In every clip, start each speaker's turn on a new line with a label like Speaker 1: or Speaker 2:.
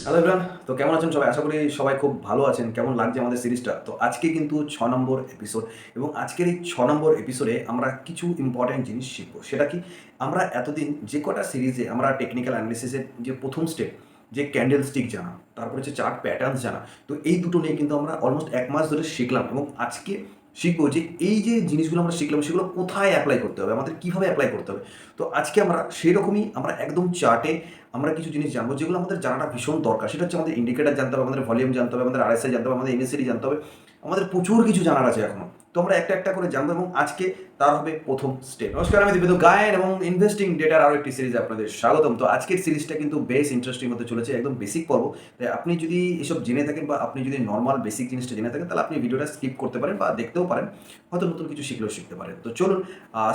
Speaker 1: Hello everyone, তো কেমন আছেন সবাই? আশা করি সবাই খুব ভালো আছেন। কেমন লাগছে আমাদের সিরিজটা? তো আজকে কিন্তু ৬ নম্বর এপিসোড এবং আজকের এই ৬ নম্বর এপিসোডে আমরা কিছু ইম্পর্টেন্ট জিনিস শিখব। সেটা কি? আমরা এতদিন যে কটা সিরিজে আমরা টেকনিক্যাল অ্যানালিসিসের যে ১ম স্টেপ যে ক্যান্ডেল স্টিক জানা, তারপরে হচ্ছে চার্ট প্যাটার্নস জানা। তো এই দুটো নিয়ে কিন্তু আমরা অলমোস্ট ১ মাস ধরে শিখলাম এবং আজকে শিখব যে এই যে জিনিসগুলো আমরা শিখলাম সেগুলো কোথায় অ্যাপ্লাই করতে হবে? আমাদের কীভাবে অ্যাপ্লাই করতে হবে? তো আজকে আমরা সেরকমই আমরা একদম চার্টে আমরা কিছু জিনিস জানবো যেগুলো আমাদের জানাটা ভীষণ দরকার। সেটা হচ্ছে আমাদের ইন্ডিকেটর জানতে হবে, আমাদের ভলিউম জানতে হবে, আমাদের আরএসআই জানতে হবে, আমাদের এমএসিডি জানতে হবে। আমাদের প্রচুর কিছু জানার আছে এখনো। তো আমরা একটা, একটা করে জানবো এবং আজকে তার হবে ১ম স্টেপ। নমস্কার, আমি দীপিত গায়েন এবং ইনভেস্টিং ডেটার আরও একটি সিরিজে আপনাদের স্বাগতম। তো আজকের সিরিজটা কিন্তু বেশ ইন্টারেস্টিং হতে চলেছে, একদম বেসিক পর্ব। তাই আপনি যদি এসব জেনে থাকেন বা আপনি যদি নরমাল বেসিক জিনিসটা জেনে থাকেন তাহলে আপনি ভিডিওটা স্কিপ করতে পারেন বা দেখতেও পারেন। হয়তো নতুন কিছু শিখলেও শিখতে পারেন। তো চলুন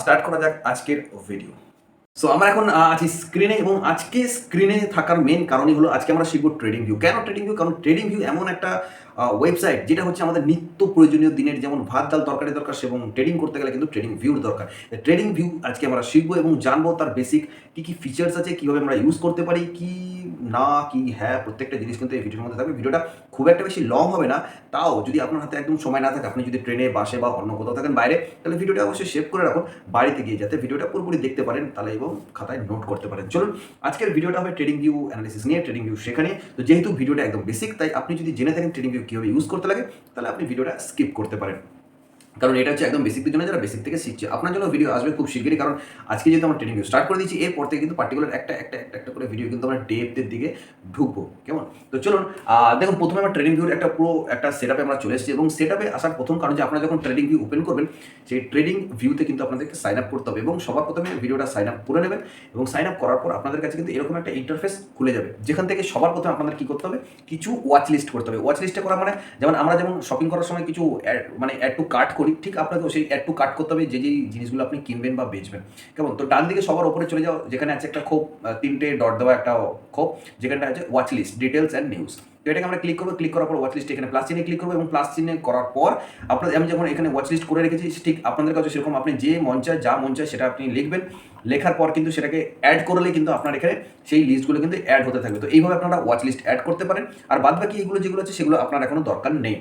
Speaker 1: স্টার্ট করা যাক আজকের ভিডিও। সো আমরা এখন আছি স্ক্রিনে এবং আজকে স্ক্রিনে থাকার মেন কারণই হলো আজকে আমরা শিখব ট্রেডিং ভিউ। কেন ট্রেডিং ভিউ? কারণ ট্রেডিং ভিউ এমন একটা ওয়েবসাইট যেটা হচ্ছে আমাদের নিত্য প্রয়োজনীয় দিনের যেমন ভাত ডাল তরকারি দরকার এবং ট্রেডিং করতে গেলে কিন্তু ট্রেডিং ভিউর দরকার। ট্রেডিং ভিউ আজকে আমরা শিখবো এবং জানবো তার বেসিক কী কী ফিচার্স আছে, কীভাবে আমরা ইউজ করতে পারি, কি না কি হ্যাঁ প্রত্যেকটা জিনিস কিন্তু এই ভিডিওর মধ্যে থাকবে। ভিডিওটা খুব একটা বেশি লং হবে না, তাও যদি আপনার হাতে একদম সময় না থাকে, আপনি যদি ট্রেনে বাসে বা অন্য কোথাও থাকেন বাইরে, তাহলে ভিডিওটা অবশ্যই সেভ করে রাখুন বাড়িতে গিয়ে, যাতে ভিডিওটা পুরোপুরি দেখতে পারেন তাহলে এবং খাতায় নোট করতে পারেন। চলুন আজকের ভিডিওটা হবে ট্রেডিং ভিউ অ্যানালিসিস নিয়ে, ট্রেডিং ভিউ শেখানি। তো যেহেতু ভিডিওটা একদম বেসিক, তাই আপনি যদি জেনে থাকেন ট্রেডিং ভিউ কীভাবে ইউজ করতে লাগে তাহলে আপনি ভিডিওটা স্কিপ করতে পারেন, কারণ এটা হচ্ছে একদম বেসিকদের জন্য যারা বেসিক থেকে শিখছে। আপনার জন্য ভিডিও আসবে খুব শিগগিরই, কারণ আজকে যেহেতু আমরা ট্রেনিং ভিউ স্টার্ট করে দিয়েছি, এরপর থেকে কিন্তু পার্টিকুলার একটা করে ভিডিও কিন্তু আমরা ডেপথের দিকে ঢুকবো। কেমন? তো চলুন দেখুন, প্রথমে আমরা ট্রেডিং ভিউর একটা সেটআপে আমরা চলে এসেছি এবং সেটআপে আসার প্রথম কারণ যে আপনারা যখন ট্রেডিং ভিউ ওপেন করবেন, সেই ট্রেডিং ভিউতে কিন্তু আপনাদেরকে সাইন আপ করতে হবে এবং সবার প্রথমে ভিডিওটা সাইন আপ করে নেবেন এবং সাইন আপ করার পর আপনাদের কাছে কিন্তু এরকম একটা ইন্টারফেস খুলে যাবে, যেখান থেকে সবার প্রথমে আপনাদের কী করতে হবে? কিছু ওয়াচ লিস্ট করতে হবে। ওয়াচ লিস্টে করা মানে যেমন আমরা যেমন শপিং করার সময় কিছু অ্যাড টু কার্ট করি, ঠিক আপনাকেও সেই অ্যাড টু কার্ট করতে হবে যেই জিনিসগুলো আপনি কিনবেন বা বেচবেন। কেমন? তো ডান দিকে সবার উপরে চলে যাও, যেখানে আছে একটা খোপ, ৩টে ডট দেওয়া একটা খোপ, যেখানটা আছে watch list, details and news. তো এটাকে আমরা ক্লিক করবো, ক্লিক করার পর ওয়াচ লিস্টে এখানে প্লাস চিহ্নে ক্লিক করবো এবং প্লাস চিহ্নে করার পর আমি যখন এখানে ওয়াচ লিস্ট করে রেখেছি, ঠিক আপনাদের কাছে সেরকম আপনি যে মন চায় যা মন চায় সেটা আপনি লিখবেন। লেখার পর কিন্তু সেটাকে অ্যাড করলে কিন্তু আপনার এখানে সেই লিস্টগুলো কিন্তু অ্যাড হতে থাকবে। তো এইভাবে আপনারা ওয়াচ লিস্ট অ্যাড করতে পারেন। আর বাদবাকি এগুলো যেগুলো আছে সেগুলো আপনার এখনো দরকার নেই।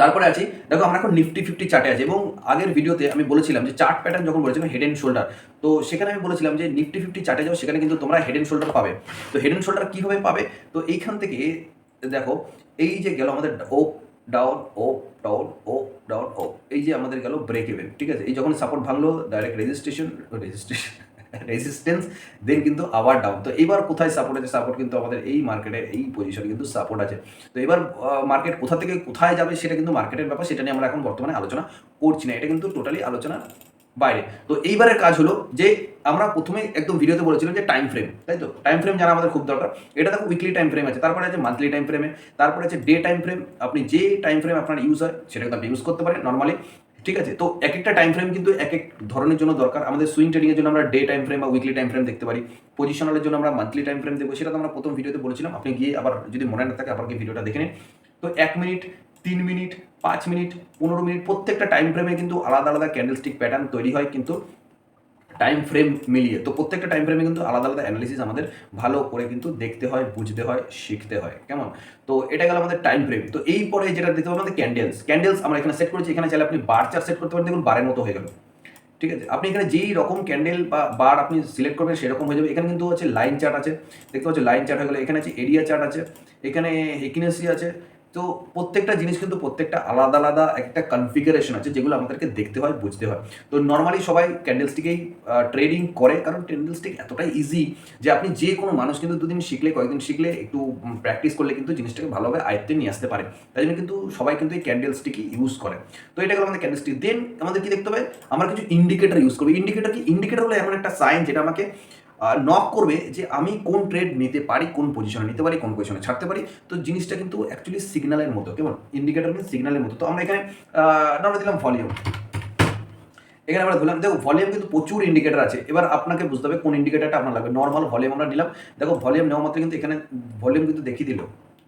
Speaker 1: তারপরে আছি, দেখো আমরা এখন নিফটি 50 চার্টে আছি এবং আগের ভিডিওতে আমি বলেছিলাম যে চার্ট প্যাটার্ন যখন বলেছিলাম হেড এন্ড শোল্ডার, তো সেখানে আমি বলেছিলাম যে নিফটি 50 চার্টে যাও, সেখানে কিন্তু তোমরা হেড এন্ড শোল্ডার পাবে। তো হেড এন্ড শোল্ডার কীভাবে পাবে? তো এইখান থেকে দেখো, এই যে গেল আমাদের ও ডাউন ও ডাউন ও ডাউন ও, এই যে আমাদের গেল ব্রেক ইভেন, ঠিক আছে? এই যখন সাপোর্ট ভাঙলো ডাইরেক্ট রেজিস্ট্যান্স, দেন কিন্তু আবার ডাউন। তো এবার কোথায় সাপোর্ট আছে? সাপোর্ট কিন্তু আমাদের এই মার্কেটের এই পজিশনে কিন্তু সাপোর্ট আছে। তো এবার মার্কেট কোথা থেকে কোথায় যাবে সেটা কিন্তু মার্কেটের ব্যাপার, সেটা নিয়ে আমরা এখন বর্তমানে আলোচনা করছি না, এটা কিন্তু টোটালি আলোচনা বাইরে। তো এইবারের কাজ হলো যে আমরা প্রথমে একদম ভিডিওতে বলেছিলাম যে টাইম ফ্রেম, তাই তো? টাইম ফ্রেম জানা আমাদের খুব দরকার। এটা দেখো উইকলি টাইম ফ্রেম আছে, তারপরে আছে মান্থলি টাইম ফ্রেমে, তারপরে আছে ডে টাইম ফ্রেম। আপনি যে টাইম ফ্রেম আপনার ইউজ হয় সেটা কিন্তু আপনি ইউজ করতে পারেন নর্মালি, ঠিক আছে? তো এক একটা টাইম ফ্রেম কিন্তু এক এক ধরনের জন্য দরকার। আমাদের সুইং ট্রেডিংয়ের জন্য আমরা ডে টাইম ফ্রেম বা উইকলি টাইম ফ্রেম দেখতে পারি। পজিশনালের জন্য আমরা মান্থলি টাইম ফ্রেম দেখবো, সেটা তো আমরা প্রথম ভিডিওতে বলেছিলাম। আপনি গিয়ে আবার যদি মনে না থাকে আবার গিয়ে ভিডিওটা দেখে নিন। তো 1 মিনিট, 3 মিনিট, 5 মিনিট, 15 মিনিট প্রত্যেকটা টাইম ফ্রেমে কিন্তু আলাদা আলাদা ক্যান্ডেলস্টিক প্যাটার্ন তৈরি হয় কিন্তু টাইম ফ্রেম মিলিয়ে। তো প্রত্যেকটা টাইম ফ্রেমে কিন্তু আলাদা আলাদা অ্যানালিসিস আমাদের ভালো করে কিন্তু দেখতে হয়, বুঝতে হয়, শিখতে হয়। কেমন? তো এটা গেল আমাদের টাইম ফ্রেম। তো এই পরে যেটা দিতে হবে আমাদের ক্যান্ডেলস আমরা এখানে সেট করেছি। এখানে চাইলে আপনি বার চার্ট সেট করতে পারেন, দেখুন বারের মতো হয়ে গেল, ঠিক আছে? আপনি এখানে যেই রকম ক্যান্ডেল বা বার আপনি সিলেক্ট করবেন সেরকম হয়ে যাবে। এখানে কিন্তু হচ্ছে লাইন চার্ট আছে, দেখতে পাচ্ছ লাইন চার্ট হয়ে গেলো। এখানে আছে এরিয়া চার্ট আছে, এখানে হেকিনেসি আছে। তো প্রত্যেকটা জিনিস কিন্তু প্রত্যেকটা আলাদা আলাদা একটা কনফিগারেশন আছে, যেগুলো আমাদেরকে দেখতে হয়, বুঝতে হয়। তো নর্মালি সবাই ক্যান্ডেলস্টিকেই ট্রেডিং করে, কারণ ক্যান্ডেলস্টিক এতটাই ইজি যে আপনি যে কোনো মানুষ কিন্তু দুদিন শিখলে, কয়েকদিন শিখলে, একটু প্র্যাকটিস করলে কিন্তু জিনিসটাকে ভালোভাবে আয়ত্তে নিয়ে আসতে পারে। তাই জন্য কিন্তু সবাই কিন্তু এই ক্যান্ডেলস্টিকই ইউজ করে। তো এটা গেল আমাদের ক্যান্ডেলস্টিক। দেন আমাদের কি দেখতে হবে? আমরা কিছু ইন্ডিকেটর ইউজ করবো। ইন্ডিকেটর কি? ইন্ডিকেটর হলো এমন একটা সাইন যেটা আমাকে নক করবে যে আমি কোন ট্রেড নিতে পারি, কোন পজিশনে নিতে পারি, কোন পজিশনে ছাড়তে পারি। তো জিনিসটা কিন্তু অ্যাকচুয়ালি সিগন্যালের মতো। কেমন? ইন্ডিকেটর মিনস সিগন্যালের মতো। তো আমরা এখানে নাম্বার দিলাম ভলিউম। এখানে আমরা ধরলাম, দেখো ভলিউম কিন্তু প্রচুর ইন্ডিকেটর আছে। এবার আপনাকে বুঝতে হবে কোন ইন্ডিকেটরটা আপনার লাগবে। নর্মাল ভলিউম আমরা নিলাম। দেখো ভলিউম নেওয়া মাত্র কিন্তু এখানে ভলিউম কিন্তু দেখিয়ে দিল।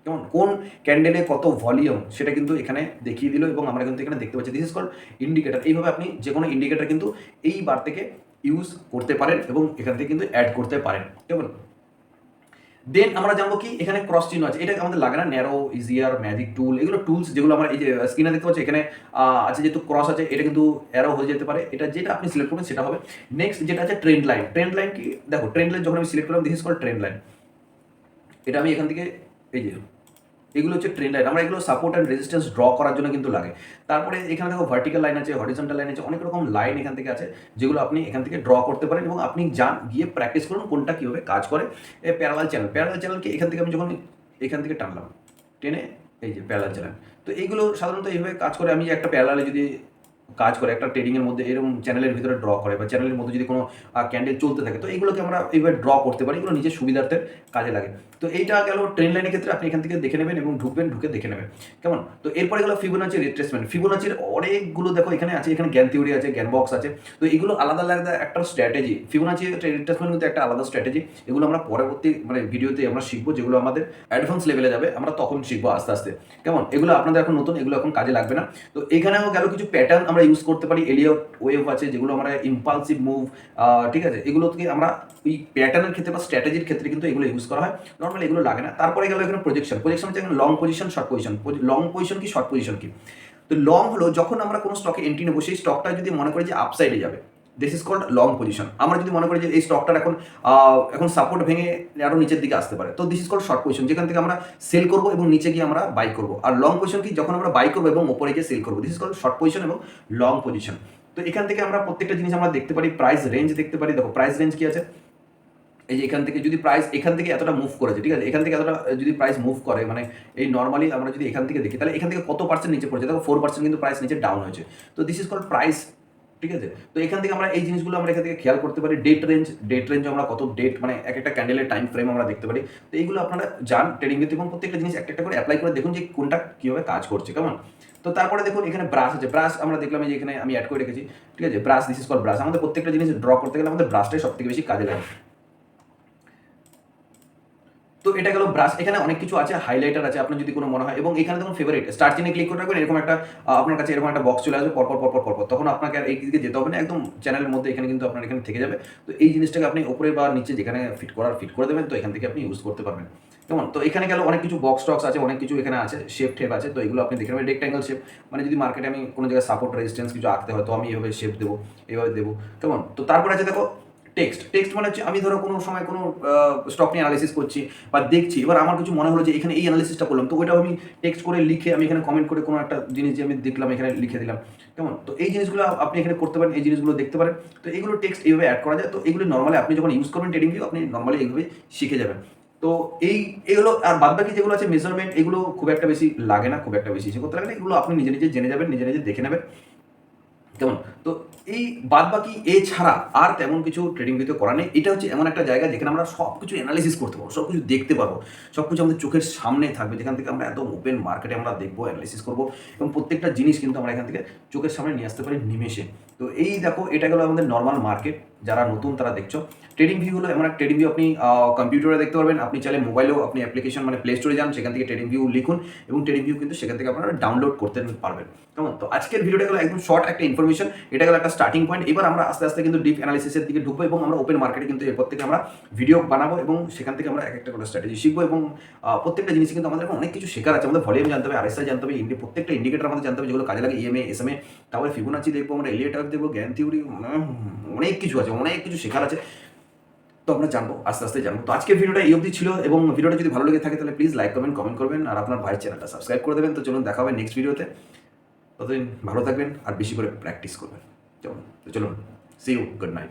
Speaker 1: কেমন? কোন ক্যান্ডেলে কত ভলিউম সেটা কিন্তু এখানে দেখিয়ে দিল এবং আমরা কিন্তু এখানে দেখতে পাচ্ছি দিস ইজ কল্ড ইন্ডিকেটর। এইভাবে আপনি যে কোনো ইন্ডিকেটর কিন্তু এই বার থেকে ইউজ করতে পারেন এবং এখান থেকে কিন্তু অ্যাড করতে পারেন। কেমন? দেন আমরা জানবো কি এখানে ক্রস চিহ্ন আছে, এটা আমাদের লাগে না। ন্যারো, ইজিয়ার, ম্যাজিক টুল, এগুলো টুলস যেগুলো আমরা এই যে স্ক্রিনে দেখতে পাচ্ছি এখানে আছে, যেহেতু ক্রস আছে এটা কিন্তু অ্যারো হয়ে যেতে পারে, এটা যেটা আপনি সিলেক্ট করবেন সেটা হবে। নেক্সট যেটা আছে ট্রেন্ড লাইন। ট্রেন্ড লাইন কি, দেখো ট্রেন্ড লাইন যখন আমি সিলেক্ট করলাম, this is called trend line. এটা আমি এখান থেকে এই যে এগুলো হচ্ছে ট্রেন্ড লাইন, আমরা এগুলো সাপোর্ট অ্যান্ড রেজিস্ট্যান্স ড্র করার জন্য কিন্তু লাগে। তারপরে এখানে দেখো ভার্টিক্যাল লাইন আছে, হরিজন্টাল লাইন আছে, অনেক রকম লাইন এখান থেকে আছে যেগুলো আপনি এখান থেকে ড্র করতে পারেন এবং আপনি যান গিয়ে প্র্যাকটিস করুন কোনটা কীভাবে কাজ করে। প্যারালাল চ্যানেল, প্যারালাল চ্যানেলকে এখান থেকে আমি যখন এখান থেকে টানলাম, টেনে এই যে প্যারালাল চ্যানেল, তো এইগুলো সাধারণত এইভাবে কাজ করে। আমি একটা প্যারালালে যদি কাজ করে একটা ট্রেডিংয়ের মধ্যে এরকম চ্যানেলের ভিতরে ড্র করে বা চ্যানেলের মধ্যে যদি কোনো ক্যান্ডেল চলতে থাকে, তো এইগুলোকে আমরা এইভাবে ড্র করতে পারি, এগুলো নিজের সুবিধার্থে কাজে লাগে। তো এইটা গেল ট্রেন্ড লাইনের ক্ষেত্রে, আপনি এখান থেকে দেখে নেবেন এবং ঢুকবেন, ঢুকে দেখে নেবেন কেমন। তো এরপরে গেল ফিবোনাচি রিট্রেসমেন্ট। ফিবোনাচির অনেকগুলো দেখো এখানে আছে, এখানে জ্ঞান থিওরি আছে, জ্ঞান বক্স আছে, তো এগুলো আলাদা আলাদা একটা স্ট্র্যাটেজি। ফিবোনাচি রিট্রেসমেন্ট কিন্তু একটা আলাদা স্ট্র্যাটেজি, এগুলো আমরা পরবর্তী মানে ভিডিওতে আমরা শিখবো, যেগুলো আমাদের অ্যাডভান্স লেভেলে যাবে আমরা তখন শিখবো আস্তে আস্তে কেমন। এগুলো আপনাদের এখন নতুন, এগুলো এখন কাজে লাগবে না। তো এখানেও গেল কিছু প্যাটার্ন আমরা ইউজ করতে পারি, এলিয়ট ওয়েভ আছে যেগুলো আমরা ইম্পালসিভ মুভ, ঠিক আছে, এগুলো থেকে আমরা ওই প্যাটার্নের ক্ষেত্রে বা স্ট্র্যাটেজির ক্ষেত্রে কিন্তু এগুলো ইউজ করা হয়, নর্মালি এগুলো লাগে না। তারপরে গেল এখানে প্রজেকশন। প্রজেকশন হচ্ছে long position, short position. Long position কি, শর্ট পজিশন কি? তো লং হলো যখন আমরা কোনো স্টকে এন্ট্রি নেবো, সেই স্টকটা যদি মনে করি যে আপসাইডে যাবে, this is called long position. আমরা যদি মনে করি যে এই স্টকটার এখন সাপোর্ট ভেঙে আরও নিচের দিকে আসতে পারে, তো this is called short position, যেখান থেকে আমরা সেল করবো এবং নিচে গিয়ে আমরা বাই করবো। আর লং পজিশন কি, যখন আমরা বাই করবো এবং ওপরে গিয়ে সেল করবো, this is called short position এবং লং পজিশন। তো এখান থেকে আমরা প্রত্যেকটা জিনিস আমরা দেখতে পারি, প্রাইস রেঞ্জ দেখতে পারি। দেখো প্রাইস রেঞ্জ কি আছে, এই যে এখান থেকে যদি প্রাইস এখান থেকে এতটা মুভ করেছে, ঠিক আছে, এখান থেকে এতটা যদি প্রাইস মুভ করে, মানে এই নর্মালি আমরা যদি এখান থেকে দেখি, তাহলে এখান থেকে কত পার্সেন্ট নিচে পড়েছে, দেখো 4% কিন্তু প্রাইস নিচে ডাউন হয়েছে। তো দিস ইজ কল্ড প্রাইস, ঠিক আছে। তো এখান থেকে আমরা এই জিনিসগুলো আমরা এখান থেকে খেয়াল করতে পারি। ডেট রেঞ্জ আমরা কত ডেট, মানে এক একটা ক্যান্ডেলের টাইম ফ্রেম আমরা দেখতে পারি। তো এইগুলো আপনারা যান ট্রেডিং ভিত্তিক এবং প্রত্যেকটা জিনিস একটা একটা করে অ্যাপ্লাই করে দেখুন যে কোনটা কীভাবে কাজ করছে কেমন। তো তারপরে দেখুন এখানে ব্রাশ আছে, ব্রাশ আমরা দেখলাম যে এখানে আমি অ্যাড করে রেখেছি, ঠিক আছে, brush, this is called brush. আমাদের প্রত্যেকটা জিনিস ড্র করতে গেলে আমাদের ব্রাশটাই সব থেকে বেশি কাজে লাগে। তো এটা গেল ব্রাশ। এখানে অনেক কিছু আছে, হাইলাইটার আছে আপনার যদি কোনো মনে হয়, এবং এখানে দেখুন ফেভারিট স্টার চিহ্নে ক্লিক করে রাখবেন, এরকম একটা আপনার কাছে এরকম একটা বক্স চলে আসবে পরপর পরপর পরপর, তখন আপনাকে আর এই দিকে যেতে হবে না, একদম চ্যানেলের মধ্যে এখানে কিন্তু আপনার এখানে থেকে যাবে। তো এই জিনিসটাকে আপনি উপরে বা নিচে যেখানে ফিট করে দেবেন, তো এখান থেকে আপনি ইউজ করতে পারবেন কেমন। তো এখানে গেল অনেক কিছু বক্স টক্স আছে, অনেক কিছু এখানে আছে, শেপ টেপ আছে, তো এগুলো আপনি দেখে নেবেন। রেক্ট্যাঙ্গেল শেপ, মানে যদি মার্কেটে আমি কোনো জায়গায় সাপোর্ট রেজিস্ট্যান্স কিছু আঁকতে হয়, তো আমি এভাবে শেপ দেবো, এভাবে দেবো কেমন। তো তারপরে আছে দেখো টেক্সট। টেক্সট মানে হচ্ছে আমি ধরো কোনো সময় কোনো স্টক নিয়ে অ্যানালিসিস করছি বা দেখছি, এবার আমার কিছু মনে হলো যে এখানে এই অ্যানালিসিসটা করলাম, তো ওইটাও আমি টেক্সট করে লিখে আমি এখানে কমেন্ট করে কোনো একটা জিনিস যে আমি দেখলাম এখানে লিখে দিলাম কেমন। তো এই জিনিসগুলো আপনি এখানে করতে পারেন, এই জিনিসগুলো দেখতে পারেন। তো এইগুলো টেক্সট এইভাবে অ্যাড করা যায়। তো এগুলো নর্মালি আপনি যখন ইউজ করবেন ট্রেডিং ভিউ, আপনি নর্মালি এইভাবে শিখে যাবেন। তো এগুলো আর বাদ বাকি যেগুলো আছে মেজারমেন্ট, এগুলো খুব একটা বেশি লাগে না, খুব একটা বেশি ইসে করতে লাগে না, এগুলো আপনি নিজে নিজে জেনে যাবেন, নিজে নিজে দেখে নেবেন কেমন। তো এই বাদ বাকি এছাড়া আর তেমন কিছু ট্রেডিং ভিডিও করা নেই। এটা হচ্ছে এমন একটা জায়গা যেখানে আমরা সব কিছু অ্যানালিসিস করতে পারবো, সব কিছু দেখতে পারবো, সব কিছু আমাদের চোখের সামনে থাকবে, যেখান থেকে আমরা একদম ওপেন মার্কেটে আমরা দেখবো, অ্যানালিসিস করবো, এবং প্রত্যেকটা জিনিস কিন্তু আমরা এখান থেকে চোখের সামনে নিয়ে আসতে পারি নিমেষে। তো এই দেখো এটা গেলো আমাদের নর্মাল মার্কেট, যারা নতুন তারা দেখছো। ট্রেডিং ভিউ হলো এমন একটা ট্রেডিং ভিউ আপনি কম্পিউটারে দেখতে পারবেন, আপনি চাইলে মোবাইলেও আপনি অ্যাপ্লিকেশন মানে প্লে স্টোরে যান, সেখান থেকে ট্রেডিং ভিউ লিখুন এবং ট্রেডিং ভিউ কিন্তু সেখান থেকে আপনারা ডাউনলোড করতে পারবেন কেমন। তো আজকের ভিডিওটা গেলো একদম শর্ট একটা ইনফরমেশন, এটা গেলো একটা স্টার্টিং পয়েন্ট। এবার আমরা আস্তে আস্তে কিন্তু ডিপ অ্যানালিসিসের দিকে ঢুকবো এবং আমরা ওপেন মার্কেটে কিন্তু এরপর থেকে আমরা ভিডিও বানাবো এবং সেখান থেকে আমরা এক একটা করে স্ট্র্যাটেজি শিখবো, এবং প্রত্যেকটা জিনিস কিন্তু আমাদের অনেক কিছু শেখার আছে। আমাদের ভলিউম জানতে হবে, আরএসআই জানতে হবে, প্রত্যেকটা ইন্ডিকেটার আমাদের জানতে হবে যেগুলো কাজে লাগে, ইএমএ, এসএমএ, তারপরে ফিবোনাচি দেখবো, আমরা এলিয়ট দেখবো, জ্ঞান থিওরি, অনেক কিছু আছে, অনেক কিছু শেখার আছে। তো আমরা জানবো, আস্তে আস্তে জানবো। তো আজকের ভিডিওটা এই অবধি ছিল, এবং ভিডিওটা যদি ভালো লেগে থাকে তাহলে প্লিজ লাইক করবেন, কমেন্ট করবেন, আর আপনার ভাইয়ের চ্যানেলটা সাবস্ক্রাইব করে দেবেন। তো চলুন দেখা হবে নেক্সট ভিডিওতে, ততদিন ভালো থাকবেন আর বেশি করে প্র্যাকটিস করবেন। চলুন সি ইউ, গুড নাইট।